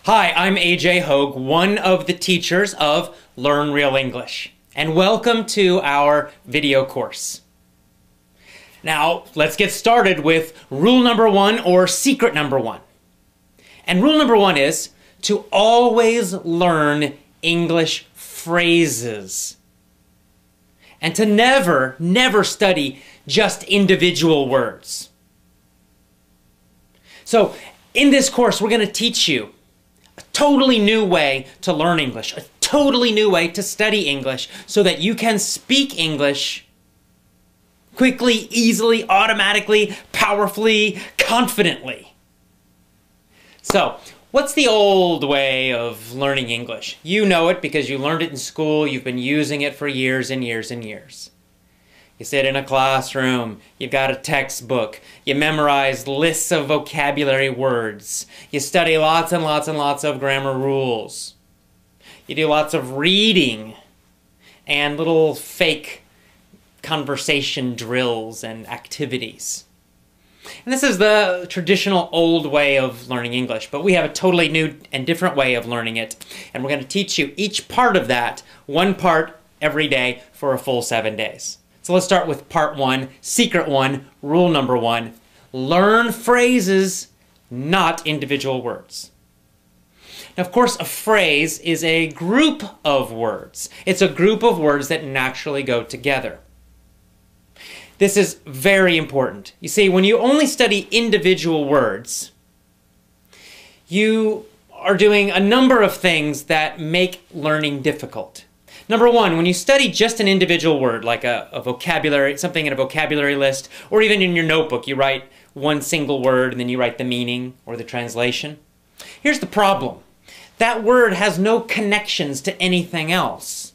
Hi, I'm AJ Hogue, one of the teachers of Learn Real English, and welcome to our video course. Now, let's get started with rule number one, or secret number one. And rule number one is to always learn English phrases. And to never study just individual words. So, in this course, we're going to teach you a totally new way to learn English, a totally new way to study English so that you can speak English quickly, easily, automatically, powerfully, confidently. So, what's the old way of learning English? You know it because you learned it in school, you've been using it for years and years and years. You sit in a classroom, you've got a textbook, you memorize lists of vocabulary words, you study lots and lots and lots of grammar rules. You do lots of reading and little fake conversation drills and activities. And this is the traditional old way of learning English, but we have a totally new and different way of learning it. And we're going to teach you each part of that, one part every day for a full 7 days. So let's start with part one, secret one, rule number one. Learn phrases, not individual words. Now, of course, a phrase is a group of words. It's a group of words that naturally go together. This is very important. You see, when you only study individual words, you are doing a number of things that make learning difficult. Number one, when you study just an individual word, like a vocabulary, something in a vocabulary list, or even in your notebook, you write one single word and then you write the meaning or the translation. Here's the problem. That word has no connections to anything else.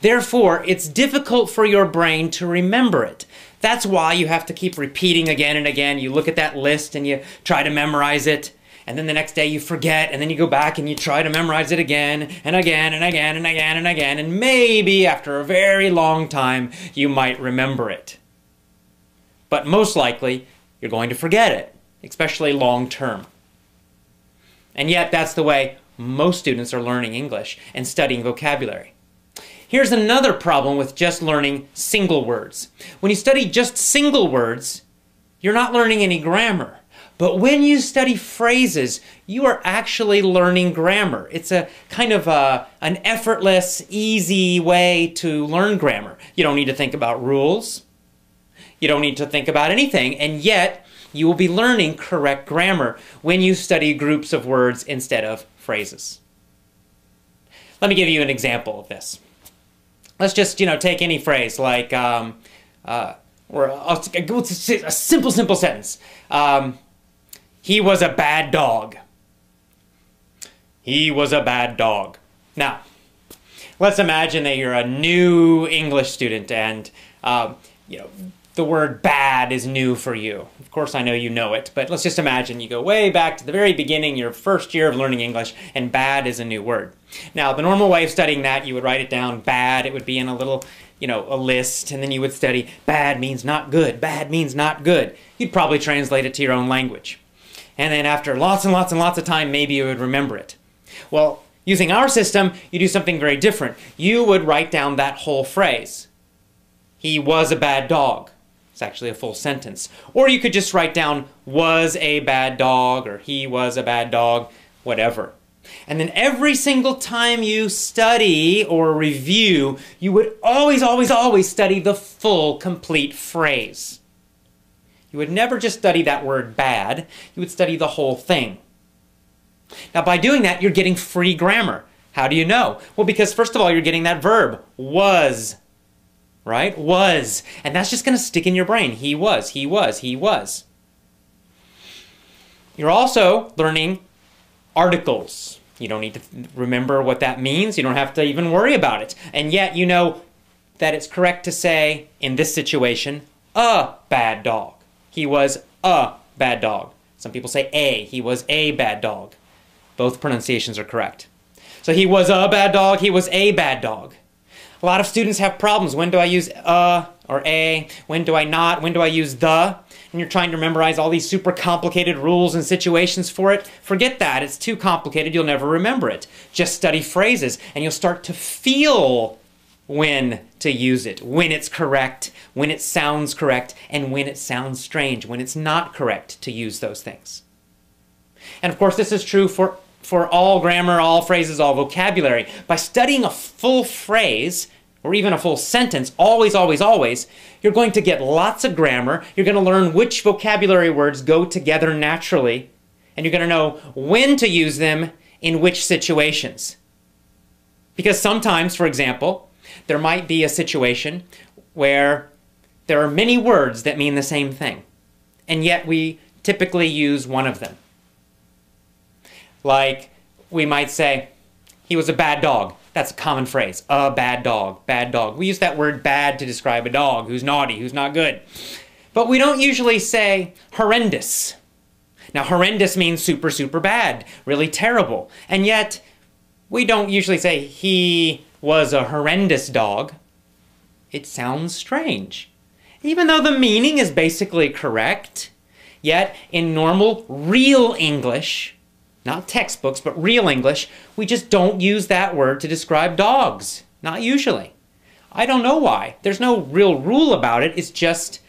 Therefore, it's difficult for your brain to remember it. That's why you have to keep repeating again and again. You look at that list and you try to memorize it. And then the next day you forget, and then you go back and you try to memorize it again and again and again and again and again, and maybe after a very long time you might remember it. But most likely you're going to forget it, especially long term. And yet that's the way most students are learning English and studying vocabulary. Here's another problem with just learning single words. When you study just single words, you're not learning any grammar. But when you study phrases, you are actually learning grammar. It's a kind of an effortless, easy way to learn grammar. You don't need to think about rules. You don't need to think about anything, and yet you will be learning correct grammar when you study groups of words instead of phrases. Let me give you an example of this. Let's just, take any phrase like, or a simple sentence. He was a bad dog. He was a bad dog. Now, let's imagine that you're a new English student and, the word bad is new for you. Of course, I know you know it, but let's just imagine you go way back to the very beginning, your first year of learning English, and bad is a new word. Now, the normal way of studying that, you would write it down, bad, it would be in a little, a list, and then you would study, bad means not good, bad means not good. You'd probably translate it to your own language. And then after lots and lots and lots of time, maybe you would remember it. Well, using our system, you do something very different. You would write down that whole phrase. He was a bad dog. It's actually a full sentence. Or you could just write down, was a bad dog, or he was a bad dog, whatever. And then every single time you study or review, you would always study the full, complete phrase. You would never just study that word bad, you would study the whole thing. Now by doing that, you're getting free grammar. How do you know? Well, because first of all, you're getting that verb, was, right? Was. And that's just going to stick in your brain. He was, he was, he was. You're also learning articles. You don't need to remember what that means. You don't have to even worry about it. And yet you know that it's correct to say, in this situation, a bad dog. He was a bad dog. Some people say a. He was a bad dog. Both pronunciations are correct. So he was a bad dog. He was a bad dog. A lot of students have problems. When do I use a or a? When do I not? When do I use the? and you're trying to memorize all these super complicated rules and situations for it, forget that. It's too complicated. You'll never remember it. Just study phrases, and you'll start to feel when to use it, when it's correct, when it sounds correct, and when it sounds strange, when it's not correct to use those things. And of course, this is true for all grammar, all phrases, all vocabulary. By studying a full phrase, or even a full sentence, always, always, always, you're going to get lots of grammar. You're going to learn which vocabulary words go together naturally, and you're going to know when to use them in which situations. Because sometimes, for example, there might be a situation where there are many words that mean the same thing, and yet we typically use one of them. Like, we might say, he was a bad dog. That's a common phrase. A bad dog, bad dog. We use that word bad to describe a dog who's naughty, who's not good. But we don't usually say horrendous. Now, horrendous means super, super bad, really terrible. And yet, we don't usually say he was a horrendous dog. It sounds strange. Even though the meaning is basically correct, yet in normal, real English, not textbooks, but real English, we just don't use that word to describe dogs. Not usually. I don't know why. There's no real rule about it. It's just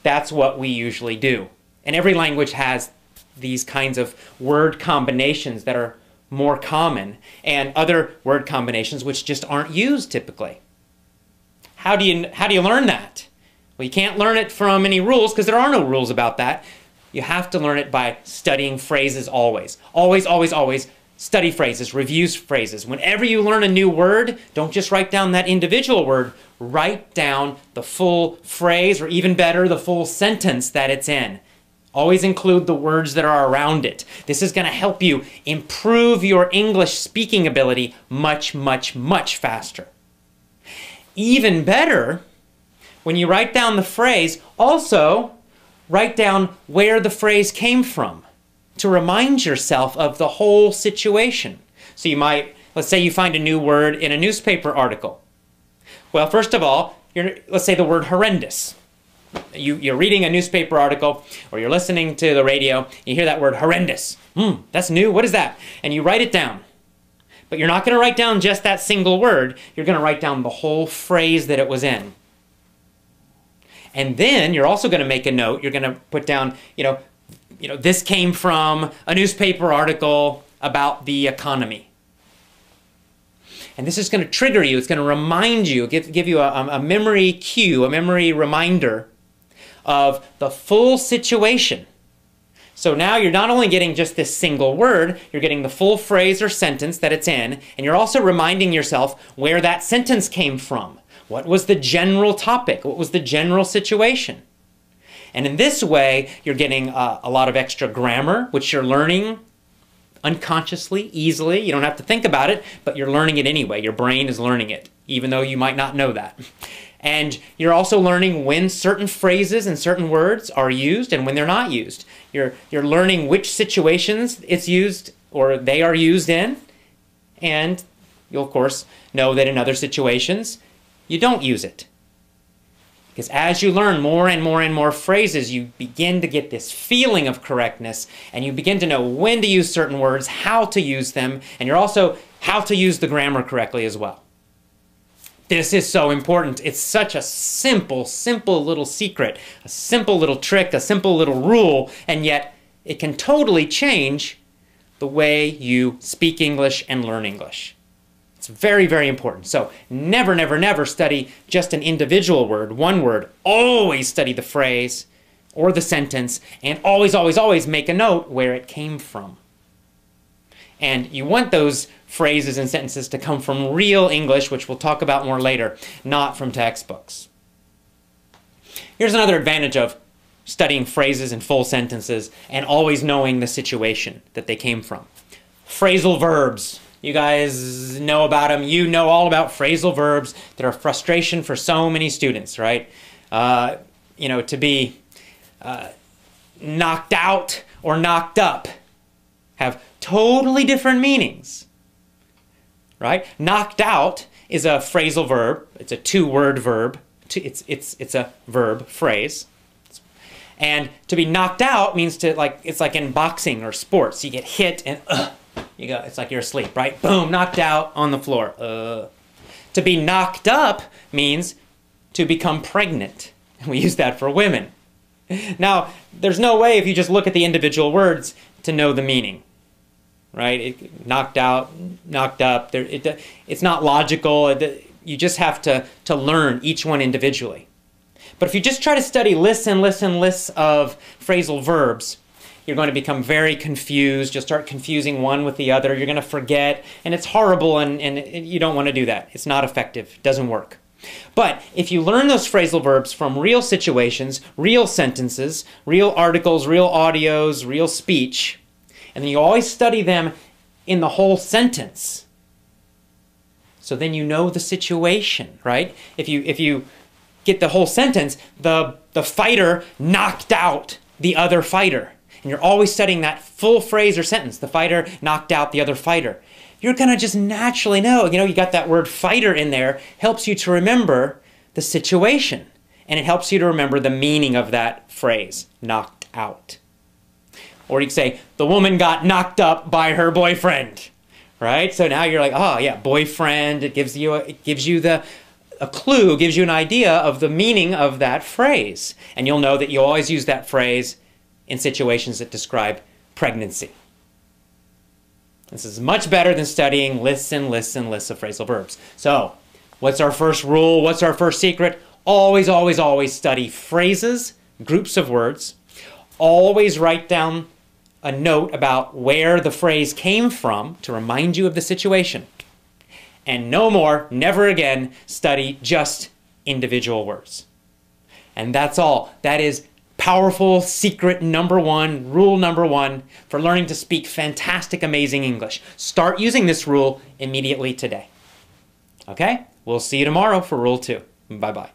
that's what we usually do. And every language has these kinds of word combinations that are more common, and other word combinations which just aren't used typically. How do you learn that? Well, you can't learn it from any rules, because there are no rules about that. You have to learn it by studying phrases always. Always, always, always study phrases, review phrases. Whenever you learn a new word, don't just write down that individual word. Write down the full phrase, or even better, the full sentence that it's in. Always include the words that are around it. This is going to help you improve your English speaking ability much, much, much faster. Even better, when you write down the phrase, also write down where the phrase came from to remind yourself of the whole situation. So you might, let's say you find a new word in a newspaper article. Well, first of all, let's say the word horrendous. You're reading a newspaper article, or you're listening to the radio, you hear that word horrendous. That's new, what is that? And you write it down. But you're not going to write down just that single word, you're going to write down the whole phrase that it was in. And then you're also going to make a note, you're going to put down, this came from a newspaper article about the economy. And this is going to trigger you, it's going to remind you, give you a memory cue, a memory reminder of the full situation. So now you're not only getting just this single word, you're getting the full phrase or sentence that it's in, and you're also reminding yourself where that sentence came from. What was the general topic? What was the general situation? And in this way, you're getting a lot of extra grammar, which you're learning unconsciously, easily. You don't have to think about it, but you're learning it anyway. Your brain is learning it, even though you might not know that. And you're also learning when certain phrases and certain words are used and when they're not used. You're learning which situations it's used or they are used in, and you'll of course know that in other situations you don't use it. Because as you learn more and more and more phrases, you begin to get this feeling of correctness, and you begin to know when to use certain words, how to use them, and you're also how to use the grammar correctly as well. This is so important. It's such a simple, simple little secret, a simple little trick, a simple little rule, and yet it can totally change the way you speak English and learn English. It's very, very important. So never, never, never study just an individual word, one word. Always study the phrase or the sentence, and always, always, always make a note where it came from. And you want those phrases and sentences to come from real English, which we'll talk about more later, not from textbooks. Here's another advantage of studying phrases and full sentences and always knowing the situation that they came from. Phrasal verbs. You guys know about them. You know all about phrasal verbs that are a frustration for so many students, right? To be knocked out or knocked up have totally different meanings, right? Knocked out is a phrasal verb. It's a two-word verb. It's a verb phrase. And to be knocked out means to, like, it's like in boxing or sports. You get hit and you go, it's like you're asleep, right? Boom, knocked out on the floor. To be knocked up means to become pregnant. We use that for women. Now, there's no way if you just look at the individual words to know the meaning, right? Knocked out, knocked up. It's not logical. You just have to learn each one individually. But if you just try to study lists and lists and lists of phrasal verbs, you're going to become very confused. You'll start confusing one with the other. You're going to forget, and it's horrible, and you don't want to do that. It's not effective. It doesn't work. But if you learn those phrasal verbs from real situations, real sentences, real articles, real audios, real speech, and then you always study them in the whole sentence, so then you know the situation, right? If you get the whole sentence, the fighter knocked out the other fighter, and you're always studying that full phrase or sentence, the fighter knocked out the other fighter, you're going to just naturally know, you got that word fighter in there, helps you to remember the situation. And it helps you to remember the meaning of that phrase, knocked out. Or you could say, the woman got knocked up by her boyfriend, right? So now you're like, oh yeah, boyfriend, it gives you a clue, gives you an idea of the meaning of that phrase. And you'll know that you always use that phrase in situations that describe pregnancy. This is much better than studying lists and lists and lists of phrasal verbs. So, what's our first rule? What's our first secret? Always, always, always study phrases, groups of words. Always write down a note about where the phrase came from to remind you of the situation. And no more, never again, study just individual words. And that's all. That is powerful secret number one, rule number one for learning to speak fantastic, amazing English. Start using this rule immediately today. Okay? We'll see you tomorrow for rule 2. Bye-bye.